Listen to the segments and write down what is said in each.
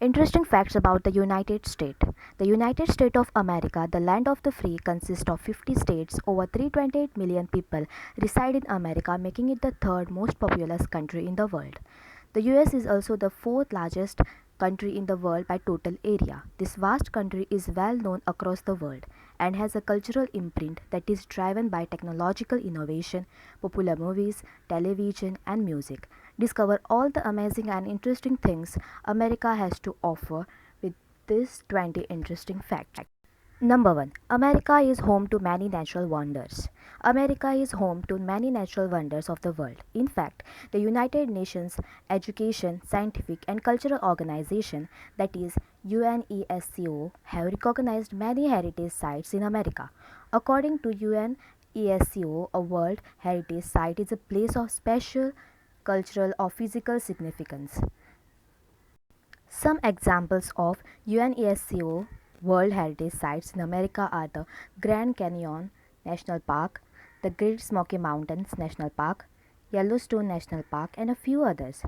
Interesting facts about the United States. The United States of America, the land of the free, consists of 50 states. Over 328 million people reside in America, making it the third most populous country in the world. The US is also the fourth largest country in the world by total area. This vast country is well known across the world and has a cultural imprint that is driven by technological innovation, popular movies, television, and music. Discover all the amazing and interesting things America has to offer with these 20 interesting facts. Number 1. America is home to many natural wonders. America is home to many natural wonders of the world. In fact, the United Nations Education, Scientific and Cultural Organization, that is UNESCO, have recognized many heritage sites in America. According to UNESCO, a World Heritage Site is a place of special cultural or physical significance. Some examples of UNESCO World Heritage Sites in America are the Grand Canyon National Park, the Great Smoky Mountains National Park, Yellowstone National Park, and a few others.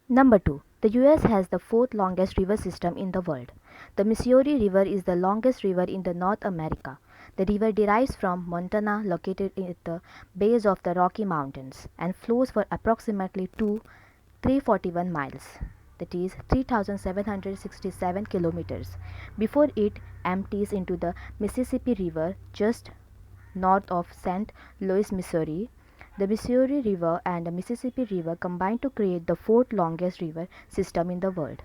Number 2. The US has the fourth longest river system in the world. The Missouri River is the longest river in the North America. The river derives from Montana, located at the base of the Rocky Mountains, and flows for approximately 341 miles, that is 3,767 kilometers, before it empties into the Mississippi River just north of St. Louis, Missouri. The Missouri River and the Mississippi River combine to create the fourth longest river system in the world.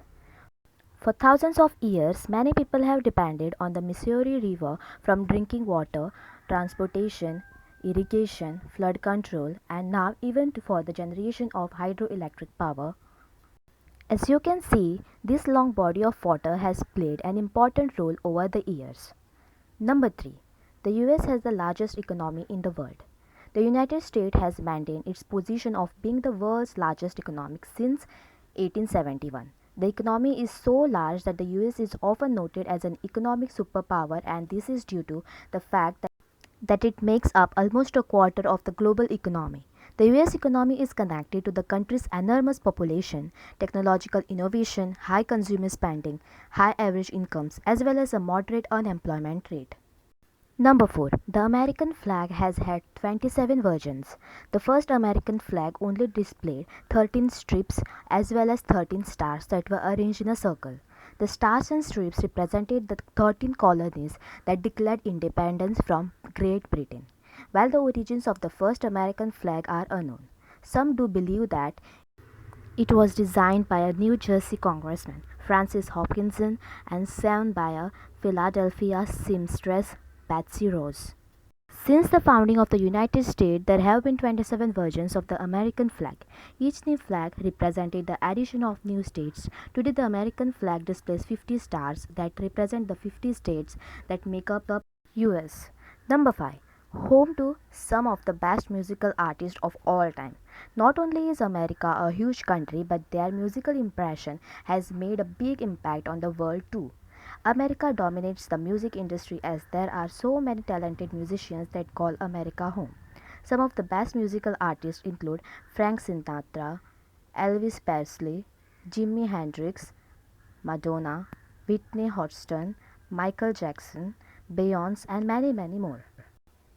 For thousands of years, many people have depended on the Missouri River from drinking water, transportation, irrigation, flood control, and now even for the generation of hydroelectric power. As you can see, this long body of water has played an important role over the years. Number 3. The US has the largest economy in the world. The United States has maintained its position of being the world's largest economy since 1871. The economy is so large that the US is often noted as an economic superpower, and this is due to the fact that it makes up almost a quarter of the global economy. The US economy is connected to the country's enormous population, technological innovation, high consumer spending, high average incomes, as well as a moderate unemployment rate. Number 4. The American flag has had 27 versions. The first American flag only displayed 13 strips as well as 13 stars that were arranged in a circle. The stars and strips represented the 13 colonies that declared independence from Great Britain. While the origins of the first American flag are unknown, some do believe that it was designed by a New Jersey congressman, Francis Hopkinson, and sewn by a Philadelphia seamstress, Betsy Ross. Since the founding of the United States, there have been 27 versions of the American flag. Each new flag represented the addition of new states. Today, the American flag displays 50 stars that represent the 50 states that make up the US. Number 5. Home to some of the best musical artists of all time. Not only is America a huge country, but their musical impression has made a big impact on the world too. America dominates the music industry as there are so many talented musicians that call America home. Some of the best musical artists include Frank Sinatra, Elvis Presley, Jimi Hendrix, Madonna, Whitney Houston, Michael Jackson, Beyonce, and many, many more.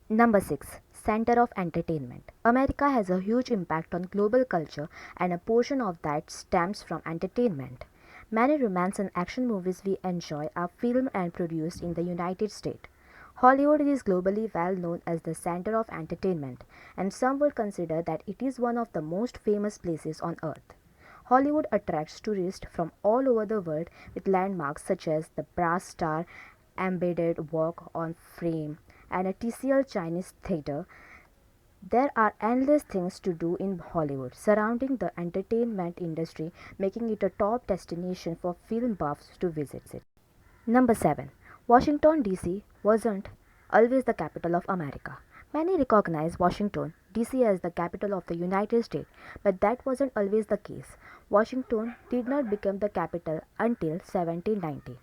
Number 6. Center of Entertainment. America has a huge impact on global culture, and a portion of that stems from entertainment. Many romance and action movies we enjoy are filmed and produced in the United States. Hollywood is globally well known as the center of entertainment, and some would consider that it is one of the most famous places on earth. Hollywood attracts tourists from all over the world with landmarks such as the Brass Star embedded Walk on Fame and a TCL Chinese theater. There are endless things to do in Hollywood surrounding the entertainment industry, making it a top destination for film buffs to visit it. Number 7. Washington DC wasn't always the capital of America. Many recognize Washington DC as the capital of the United States, but that wasn't always the case. Washington did not become the capital until 1790.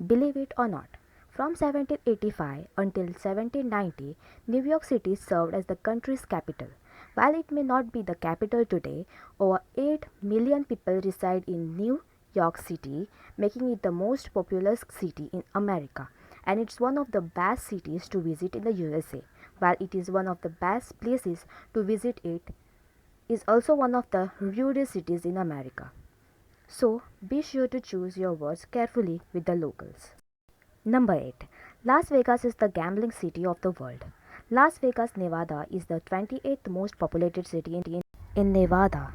Believe it or not. From 1785 until 1790, New York City served as the country's capital. While it may not be the capital today, over 8 million people reside in New York City, making it the most populous city in America. And it's one of the best cities to visit in the USA. While it is one of the best places to visit, it is also one of the rudest cities in America. So be sure to choose your words carefully with the locals. Number 8. Las Vegas is the gambling city of the world. Las Vegas, Nevada is the 28th most populated city in Nevada.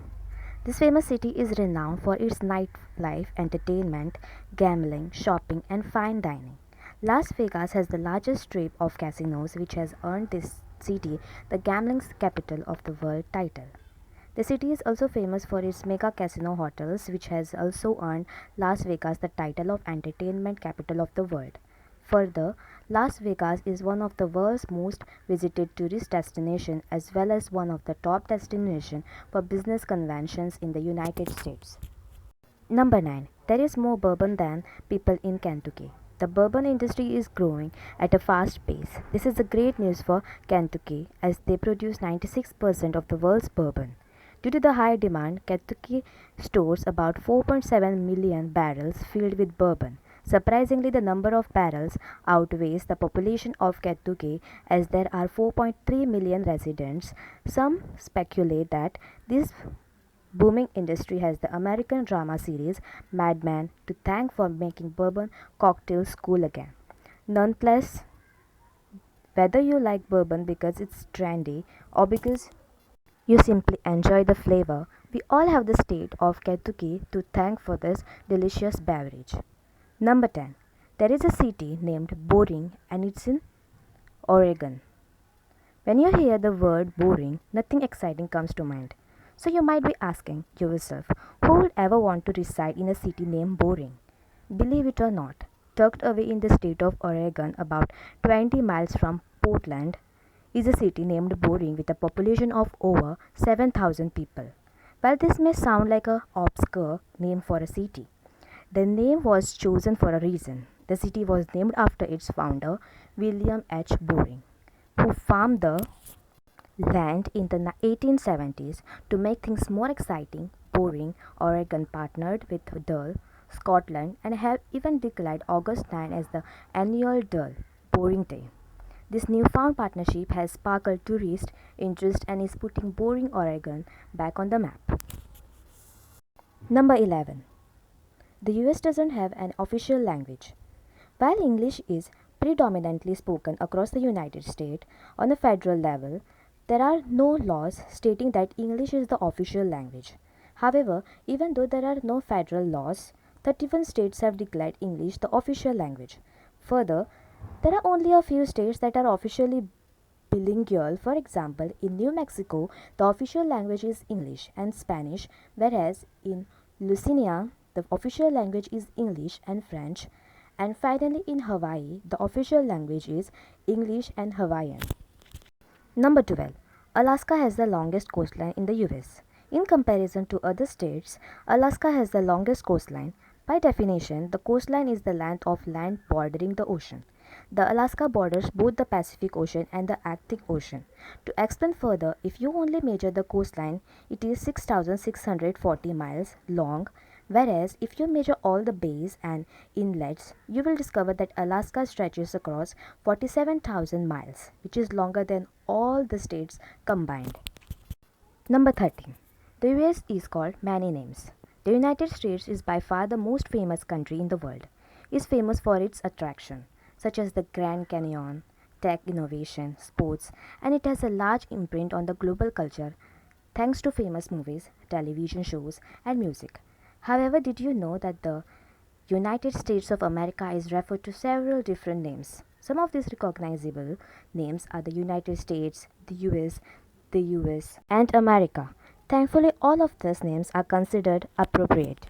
This famous city is renowned for its nightlife, entertainment, gambling, shopping, and fine dining. Las Vegas has the largest strip of casinos, which has earned this city the gambling capital of the world title. The city is also famous for its mega casino hotels, which has also earned Las Vegas the title of entertainment capital of the world. Further, Las Vegas is one of the world's most visited tourist destinations as well as one of the top destinations for business conventions in the United States. Number 9. There is more bourbon than people in Kentucky. The bourbon industry is growing at a fast pace. This is a great news for Kentucky as they produce 96% of the world's bourbon. Due to the high demand, Kentucky stores about 4.7 million barrels filled with bourbon. Surprisingly, the number of barrels outweighs the population of Kentucky as there are 4.3 million residents. Some speculate that this booming industry has the American drama series Mad Men to thank for making bourbon cocktails cool again. Nonetheless, whether you like bourbon because it's trendy or because you simply enjoy the flavor, we all have the state of Kentucky to thank for this delicious beverage. Number 10. There is a city named Boring and it's in Oregon. When you hear the word boring, nothing exciting comes to mind. So you might be asking yourself, who would ever want to reside in a city named Boring? Believe it or not, tucked away in the state of Oregon about 20 miles from Portland is a city named Boring with a population of over 7,000 people. While this may sound like a obscure name for a city, the name was chosen for a reason. The city was named after its founder, William H. Boring, who farmed the land in the 1870s. To make things more exciting, Boring, Oregon partnered with Dull, Scotland, and have even declared August 9 as the annual Dull Boring Day. This newfound partnership has sparked tourist interest and is putting Boring, Oregon back on the map. Number 11. The US doesn't have an official language. While English is predominantly spoken across the United States on a federal level, there are no laws stating that English is the official language. However, even though there are no federal laws, 31 states have declared English the official language. Further, there are only a few states that are officially bilingual. For example, in New Mexico, the official language is English and Spanish, whereas in Louisiana, the official language is English and French. And finally, in Hawaii, the official language is English and Hawaiian. Number 12. Alaska has the longest coastline in the US. In comparison to other states, Alaska has the longest coastline. By definition, the coastline is the length of land bordering the ocean. The Alaska borders both the Pacific Ocean and the Arctic Ocean. To explain further, if you only measure the coastline, it is 6,640 miles long, whereas if you measure all the bays and inlets, you will discover that Alaska stretches across 47,000 miles, which is longer than all the states combined. Number 13. The US is called many names. The United States is by far the most famous country in the world. It is famous for its attraction, such as the Grand Canyon, tech innovation, sports, and it has a large imprint on the global culture thanks to famous movies, television shows, and music. However, did you know that the United States of America is referred to several different names? Some of these recognizable names are the United States, the US, and America. Thankfully, all of these names are considered appropriate.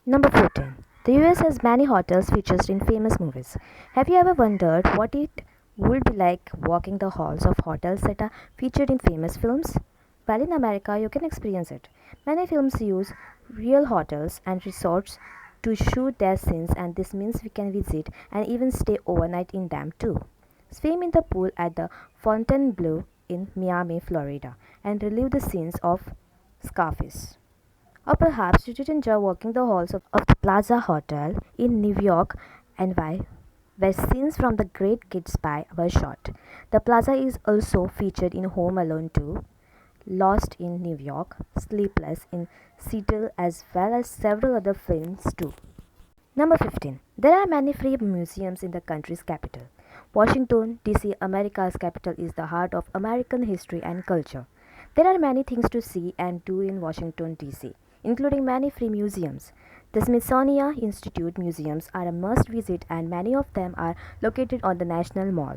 Number 14. The US has many hotels featured in famous movies. Have you ever wondered what it would be like walking the halls of hotels that are featured in famous films? Well, in America, you can experience it. Many films use real hotels and resorts to shoot their scenes, and this means we can visit and even stay overnight in them too. Swim in the pool at the Fontainebleau in Miami, Florida, and relive the scenes of Scarface. Or perhaps you did enjoy walking the halls of the Plaza Hotel in New York, NY, where scenes from The Great Gatsby were shot. The plaza is also featured in Home Alone 2, Lost in New York, Sleepless in Seattle, as well as several other films too. Number 15. There are many free museums in the country's capital. Washington, D.C., America's capital, is the heart of American history and culture. There are many things to see and do in Washington, D.C., including many free museums. The Smithsonian Institute museums are a must visit, and many of them are located on the National Mall.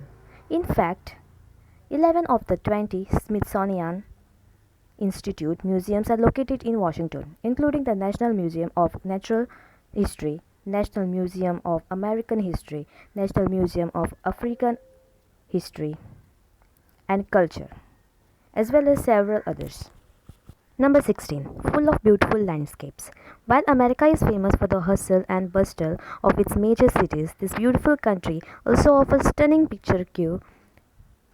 In fact, 11 of the 20 Smithsonian Institute museums are located in Washington, including the National Museum of Natural History, National Museum of American History, National Museum of African History and Culture, as well as several others. Number 16. Full of beautiful landscapes. While America is famous for the hustle and bustle of its major cities, this beautiful country also offers stunning picturesque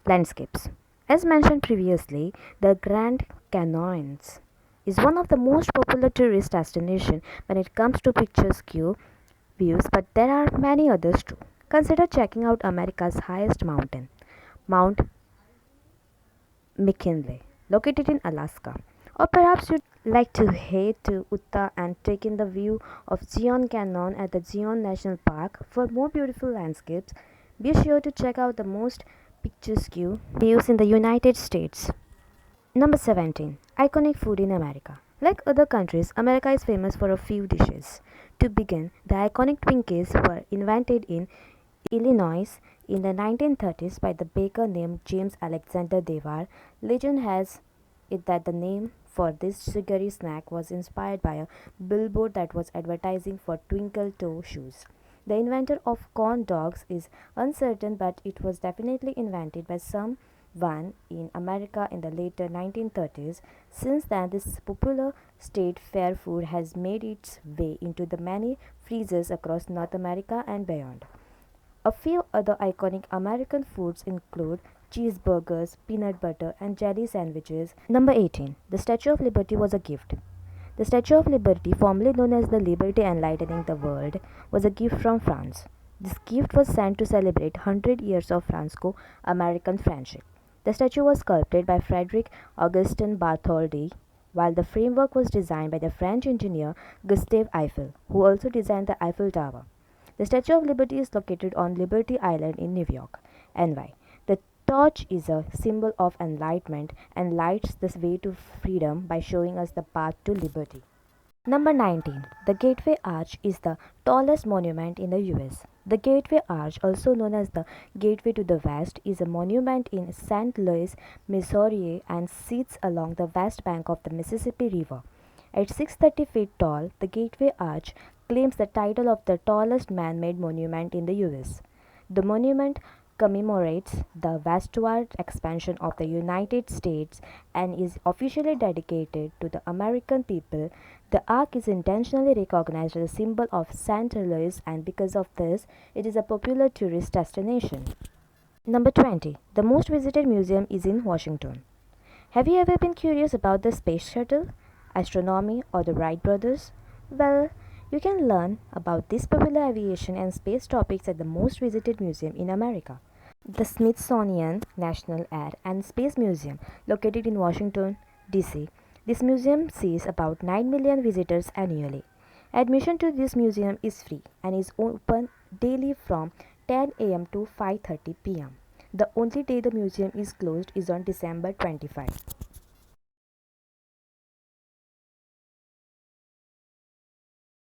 landscapes. As mentioned previously, the Grand Canyons is one of the most popular tourist destinations when it comes to picturesque views, but there are many others too. Consider checking out America's highest mountain, Mount McKinley, located in Alaska. Or perhaps you'd like to head to Utah and take in the view of Zion Canyon at the Zion National Park. For more beautiful landscapes, be sure to check out the most picturesque views in the United States. Number 17. Iconic food in America. Like other countries, America is famous for a few dishes. To begin, the iconic Twinkies were invented in Illinois in the 1930s by the baker named James Alexander Devar. Legend has it that the name for this sugary snack was inspired by a billboard that was advertising for Twinkle Toe shoes. The inventor of corn dogs is uncertain, but it was definitely invented by someone in America in the later 1930s. Since then, this popular state fair food has made its way into the many freezers across North America and beyond. A few other iconic American foods include cheeseburgers, peanut butter, and jelly sandwiches. Number 18. The Statue of Liberty was a gift. The Statue of Liberty, formerly known as the Liberty Enlightening the World, was a gift from France. This gift was sent to celebrate 100 years of Franco-American friendship. The statue was sculpted by Frederic Augustin Bartholdi, while the framework was designed by the French engineer Gustave Eiffel, who also designed the Eiffel Tower. The Statue of Liberty is located on Liberty Island in New York, NY. The torch is a symbol of enlightenment and lights the way to freedom by showing us the path to liberty. Number 19. The Gateway Arch is the tallest monument in the US. The Gateway Arch, also known as the Gateway to the West, is a monument in St. Louis, Missouri, and sits along the west bank of the Mississippi River. At 630 feet tall, the Gateway Arch claims the title of the tallest man-made monument in the US. The monument commemorates the westward expansion of the United States and is officially dedicated to the American people. The arch is intentionally recognized as a symbol of St. Louis, and because of this, it is a popular tourist destination. Number 20. The most visited museum is in Washington. Have you ever been curious about the space shuttle, astronomy, or the Wright brothers? Well, you can learn about these popular aviation and space topics at the most visited museum in America, the Smithsonian National Air and Space Museum, located in Washington, D.C. This museum sees about 9 million visitors annually. Admission to this museum is free and is open daily from 10 a.m. to 5:30 p.m. The only day the museum is closed is on December 25.